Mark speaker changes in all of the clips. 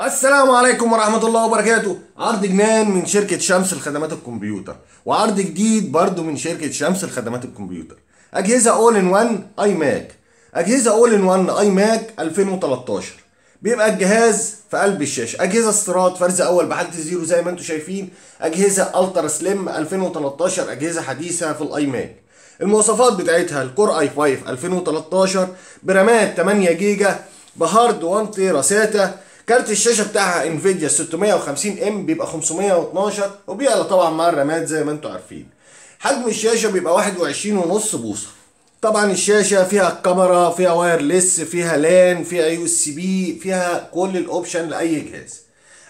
Speaker 1: السلام عليكم ورحمة الله وبركاته. عرض جنان من شركة شمس الخدمات الكمبيوتر، وعرض جديد برضو من شركة شمس الخدمات الكمبيوتر. أجهزة أول إن وان أي ماك. أجهزة أول إن وان أي ماك 2013. بيبقى الجهاز في قلب الشاشة، أجهزة استيراد فرز أول بحالة الزيرو زي ما أنتم شايفين. أجهزة ألترا سليم 2013، أجهزة حديثة في الأي ماك. المواصفات بتاعتها الكور اي 5 2013 برامات 8 جيجا بهارد 1 تيرا ساتا. كارت الشاشه بتاعها انفيديا 650 ام بيبقى 512، وبيعلى طبعا مع الرامات زي ما انتم عارفين. حجم الشاشه بيبقى 21.5 بوصه. طبعا الشاشه فيها كاميرا، فيها وايرلس، فيها لان، فيها يو اس بي، فيها كل الاوبشن لاي جهاز.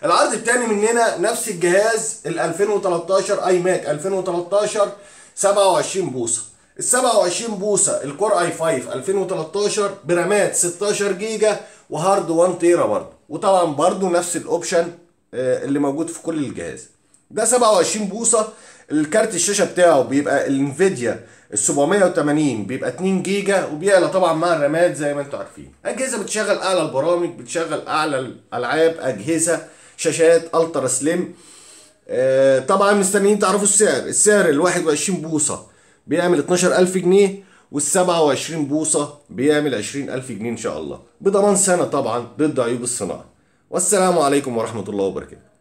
Speaker 1: العرض التاني مننا نفس الجهاز ال 2013 اي ماك 2013 27 بوصه. ال 27 بوصه الكور اي 5 2013 برامات 16 جيجا وهارد 1 تيرا برضه، وطبعا برضه نفس الاوبشن اللي موجود في كل الجهاز. ده 27 بوصه. الكارت الشاشه بتاعه بيبقى الانفيديا ال 780 بيبقى 2 جيجا، وبيعلى طبعا مع الرامات زي ما انتم عارفين. اجهزه بتشغل اعلى البرامج، بتشغل اعلى الالعاب، اجهزه شاشات الترا سليم. طبعا مستنيين تعرفوا السعر ال 21 بوصه بيعمل 12000 جنيه، وال 27 بوصه بيعمل 20000 جنيه ان شاء الله، بضمان سنه طبعا ضد عيوب الصناعه. والسلام عليكم ورحمه الله وبركاته.